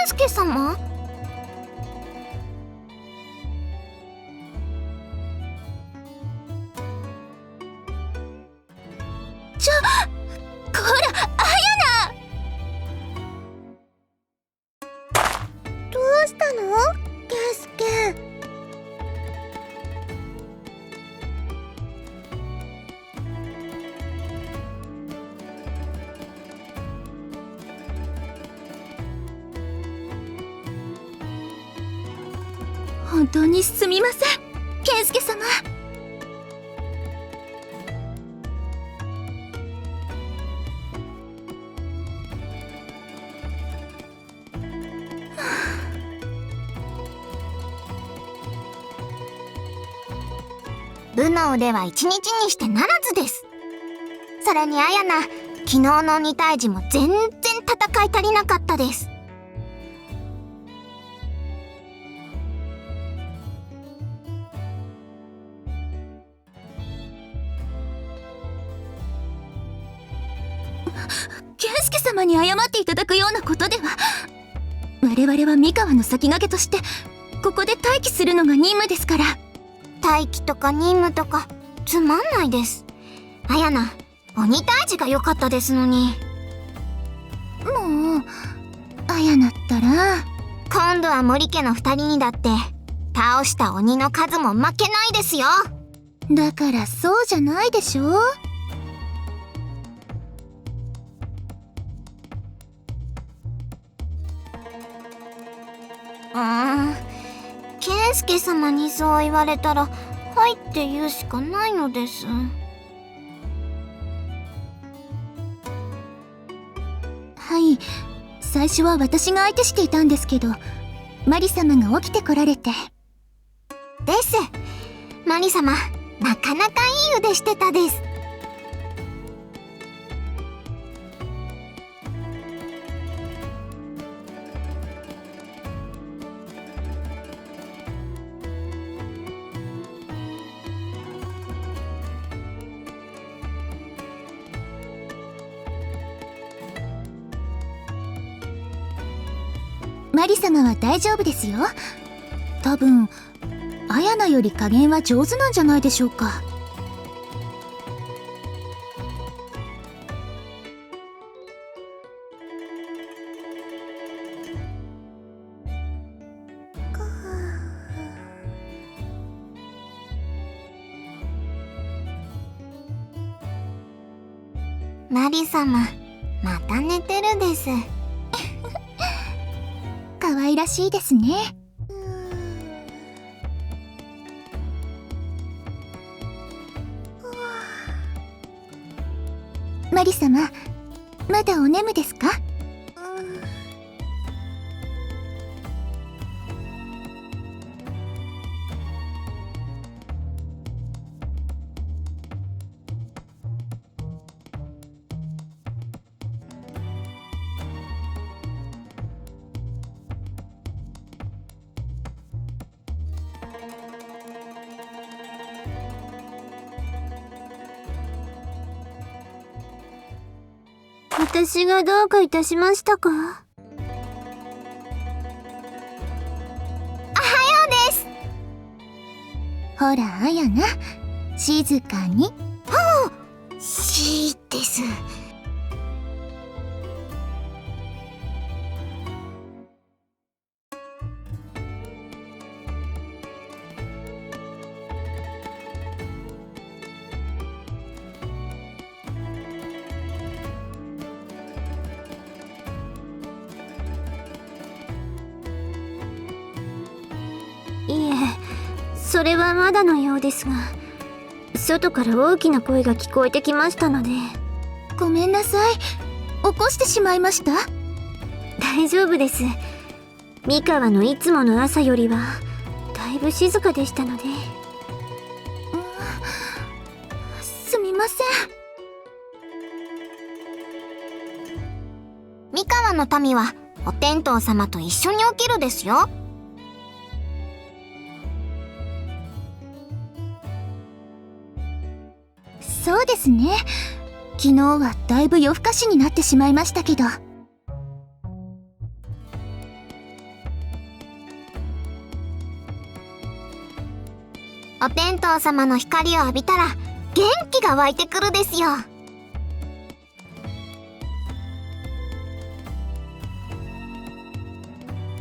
介様？こら、あやな！どうしたの？圭介。本当にすみません、圭介様。部の腕は一日にしてならずです。それにあやな、昨日の鬼退治も全然戦い足りなかったです。圭介様に謝っていただくようなことでは。我々は三河の先駆けとしてここで待機するのが任務ですから。待機とか任務とかつまんないです。あやな、鬼退治が良かったですのに。もうあやなったら今度は森家の2人にだって倒した鬼の数も負けないですよ。だからそうじゃないでしょ。圭介様にそう言われたらはいって言うしかないのです。はい、最初は私が相手していたんですけど、マリ様が起きてこられて。です。マリ様、なかなかいい腕してたです。マリ様は大丈夫ですよ。多分あやなより加減は上手なんじゃないでしょうか。マリ様、また寝てるです。可愛らしいですね。マリ様、まだお眠ですか？私がどうかいたしましたか？おはようです。ほらあやな、静かに。はあ、しーです。いえ、それはまだのようですが、外から大きな声が聞こえてきましたので。ごめんなさい、起こしてしまいました？大丈夫です。三河のいつもの朝よりはだいぶ静かでしたので。すみません。三河の民はお天道様と一緒に起きるですよ。そうですね。昨日はだいぶ夜更かしになってしまいましたけど。お天道様の光を浴びたら元気が湧いてくるですよ。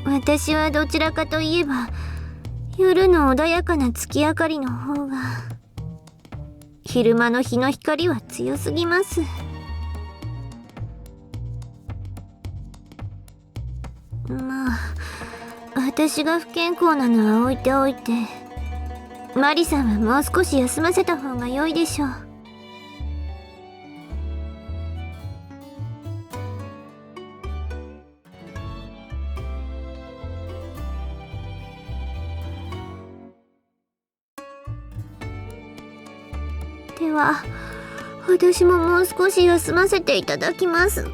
私はどちらかといえば夜の穏やかな月明かりの方が、昼間の日の光は強すぎます。まあ私が不健康なのは置いておいて、マリさんはもう少し休ませた方が良いでしょう。では私ももう少し休ませていただきます。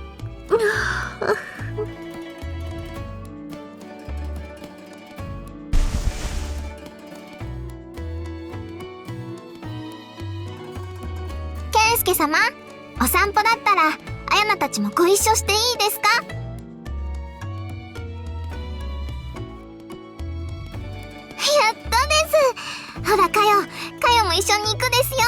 健介様、お散歩だったらあやなたちもご一緒していいですか？やったです。ほらかよも一緒に行くですよ。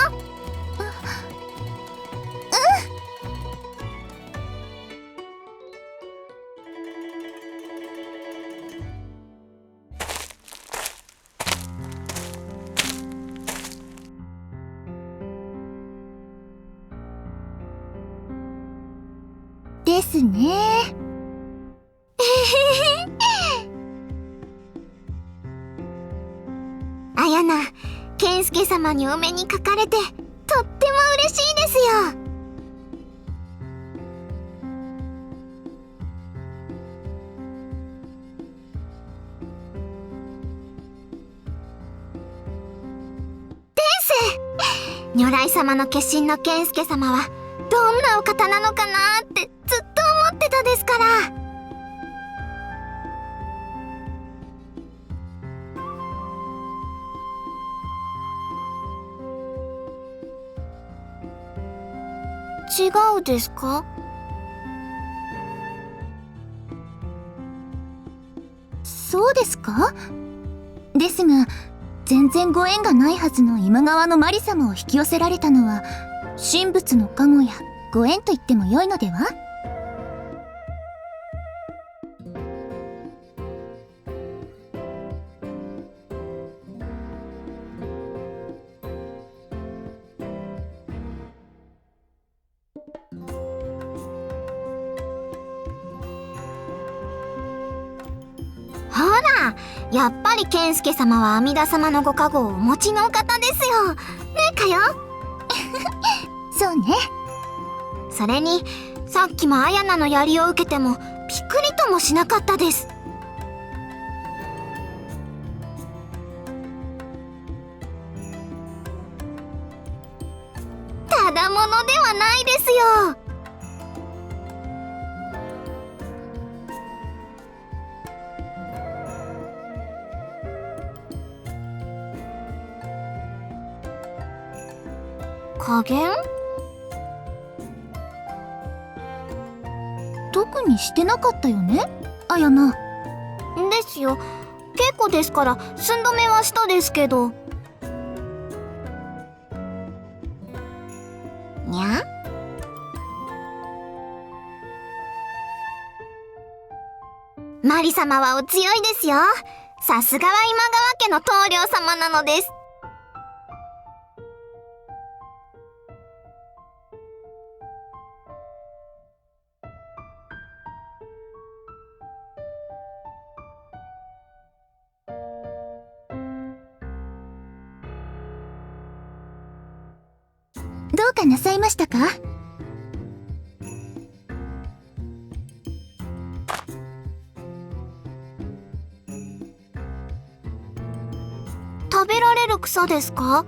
ですね。あやな、健介様にお目にかかれてとっても嬉しいですよ。如来様の化身の健介様はどんなお方なのかなってずっと思ってたですから。違うですか？そうですか？ですが全然ご縁がないはずの今川のマリ様を引き寄せられたのは神仏の加護やご縁と言っても良いのでは？ほら、やっぱり健介様は阿弥陀様のご加護をお持ちのお方ですよ。ねえかよ。そうね。それにさっきもあやなの槍を受けてもピクリともしなかったです。ただものではないですよ。加減？特にしてなかったよね、あやな。ですよ。稽古ですから寸止めはしたですけど。にゃ？マリ様はお強いですよ。さすがは今川家の棟梁様なのです。どうかなさいましたか？食べられる草ですか？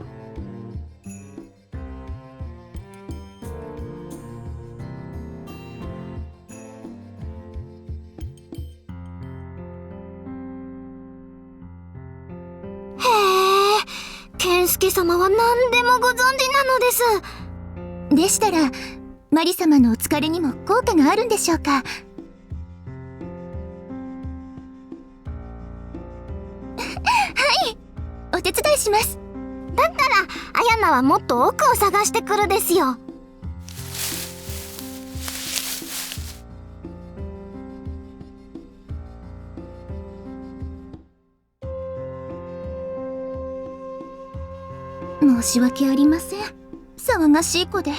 へえ、健介様は何でもご存知なのです。でしたらマリ様のお疲れにも効果があるんでしょうか？はい、お手伝いします。だったらアヤナはもっと奥を探してくるですよ。申し訳ありません、騒がしい子で。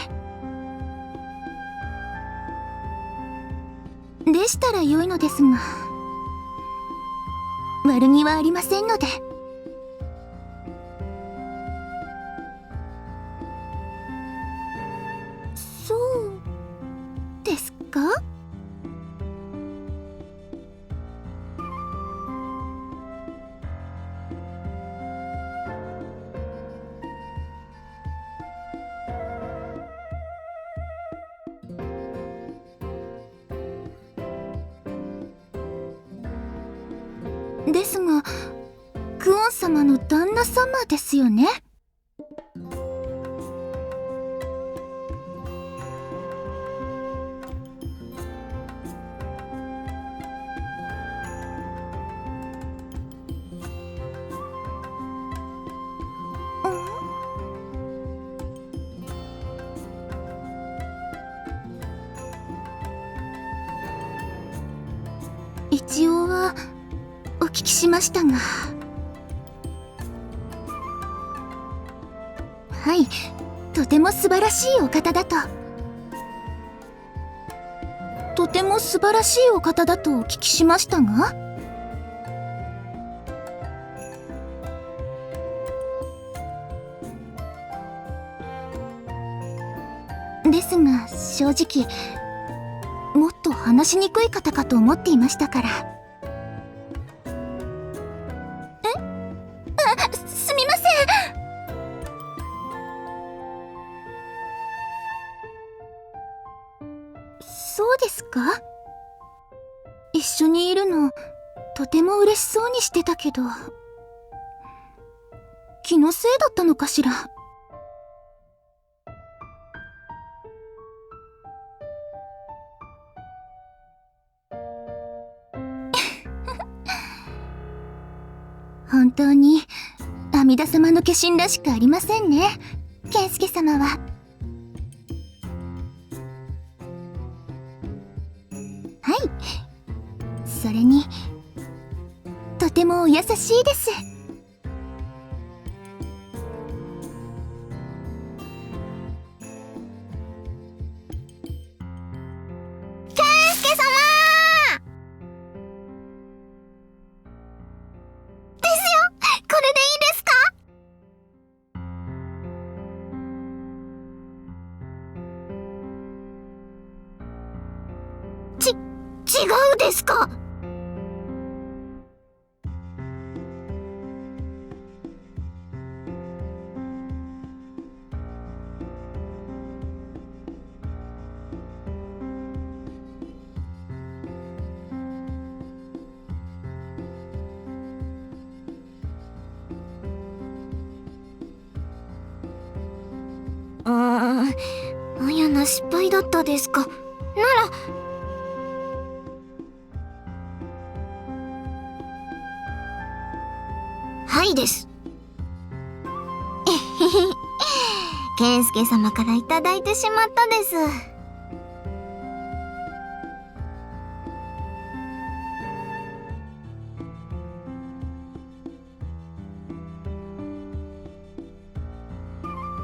でしたら良いのですが、悪気はありませんので。そうですか？ですが、クオン様の旦那様ですよね？一応はお聞きしましたが。はい、とても素晴らしいお方だと。とても素晴らしいお方だとお聞きしましたが。ですが正直もっと話しにくい方かと思っていましたから。すみません。そうですか？一緒にいるのとても嬉しそうにしてたけど、気のせいだったのかしら。本当に阿弥陀様の化身らしくありませんね、健介様は。はい、それにとてもお優しいです。健介様ですよ。これでいいですか？違うですか？あやな失敗だったですか？ならはいです。えへへ、健介様からいただいてしまったです。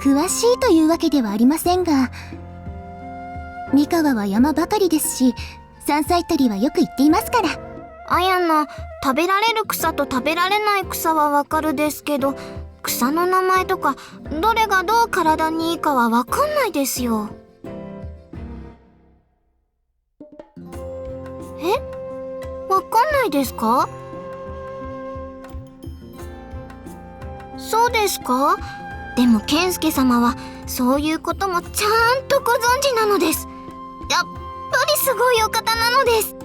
詳しいというわけではありませんが、三河は山ばかりですし、山菜採りはよく行っていますから。あやな、食べられる草と食べられない草はわかるですけど、草の名前とかどれがどう体にいいかはわかんないですよ。わかんないですか？そうですか？でも健介様はそういうこともちゃんとご存知なのです。やっぱりすごいお方なのです。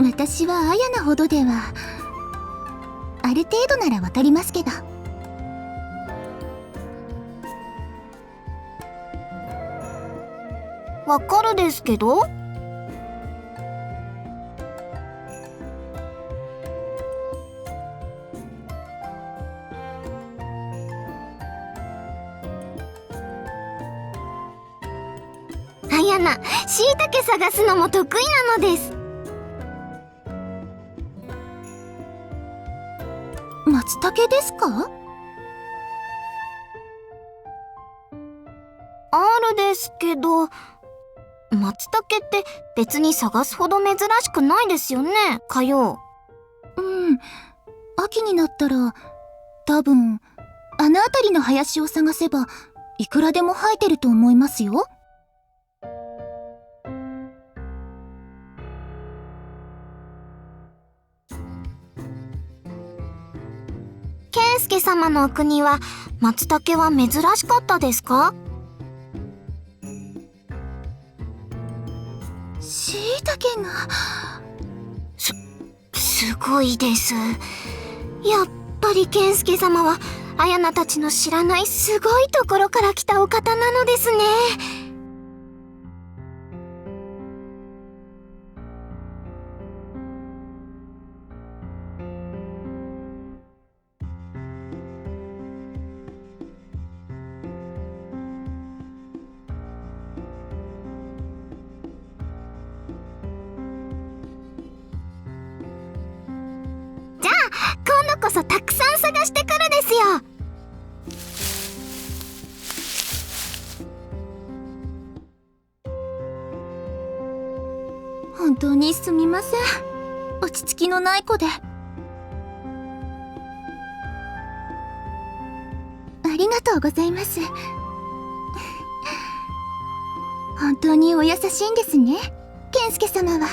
私はアヤナほどでは、ある程度ならわかりますけど。わかるですけど。あやな、しいたけ探すのも得意なのです。松茸ですか？あるですけど、松茸って別に探すほど珍しくないですよね、かよ。秋になったら多分あの辺りの林を探せばいくらでも生えてると思いますよ。健介様のお国は松茸は珍しかったですか？しいたけがすごいです。やっぱり健介様はあやなたちの知らないすごいところから来たお方なのですね。今度こそたくさん探してくるですよ。本当にすみません、落ち着きのない子で。ありがとうございます。本当にお優しいんですね、健介様は。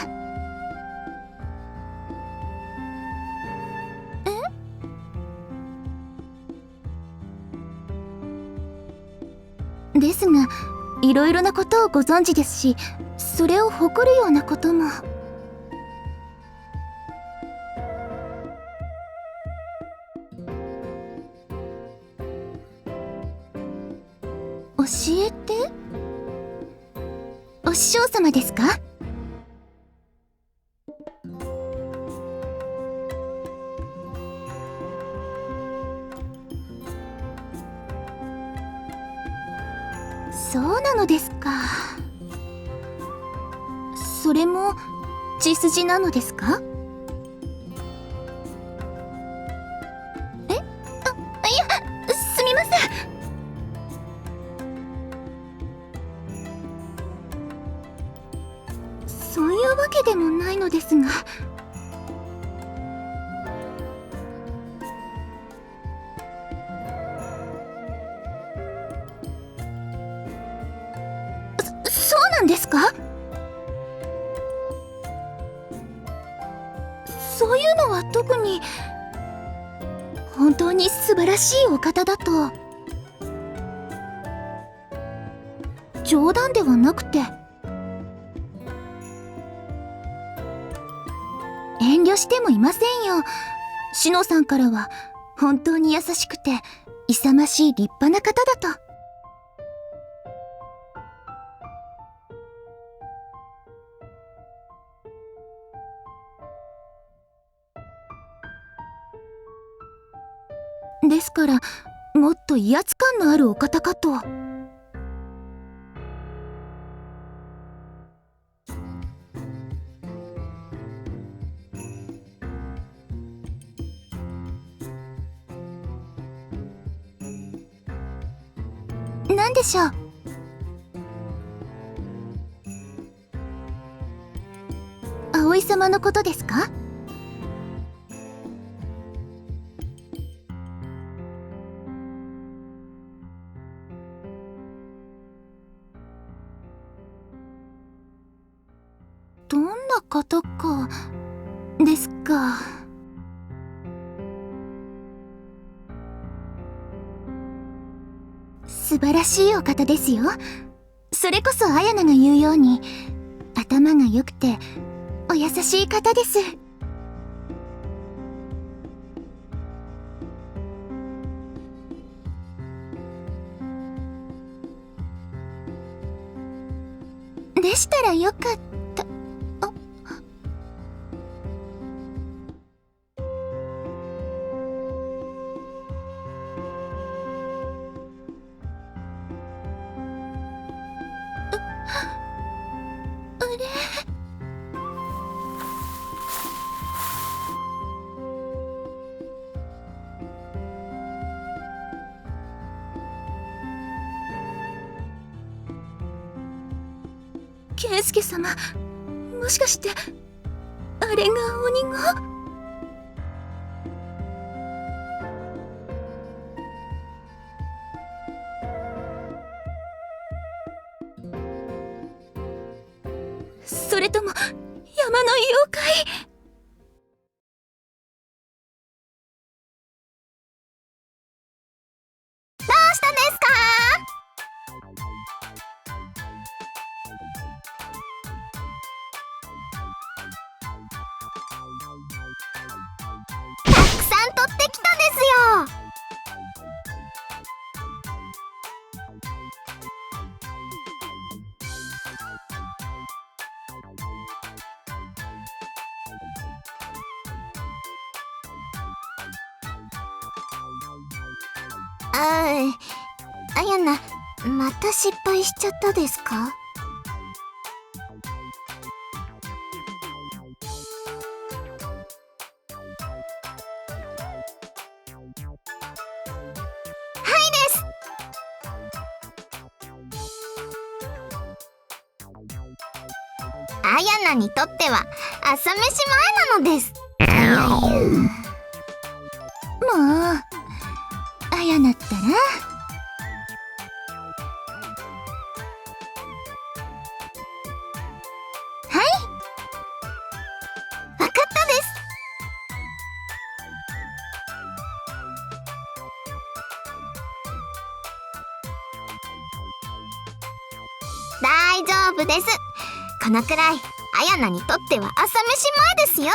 ですが、いろいろなことをご存知ですし、それを誇るようなことも。教えて？お師匠様ですか？そうなのですか。それも血筋なのですか？いや、すみません。そういうわけでもないのですが。そうなんですか？そういうのは特に。本当に素晴らしいお方だと。冗談ではなくて。遠慮してもいませんよ。しのさんからは本当に優しくて勇ましい立派な方だと。ですからもっと威圧感のあるお方かと。何でしょう？葵様のことですか？どんな方かですか。素晴らしいお方ですよ。それこそあやなが言うように頭が良くてお優しい方です。したらよかった。あ、あれ。圭介様、もしかしてあれが鬼が？それとも山の妖怪？どうしたんですか？たくさん取ってきたですよ。あやな、また失敗しちゃったですか？あやなにとっては朝飯前なのです。もうあやなったらわかったです。大丈夫です。このくらいあやなにとっては朝飯前ですよ。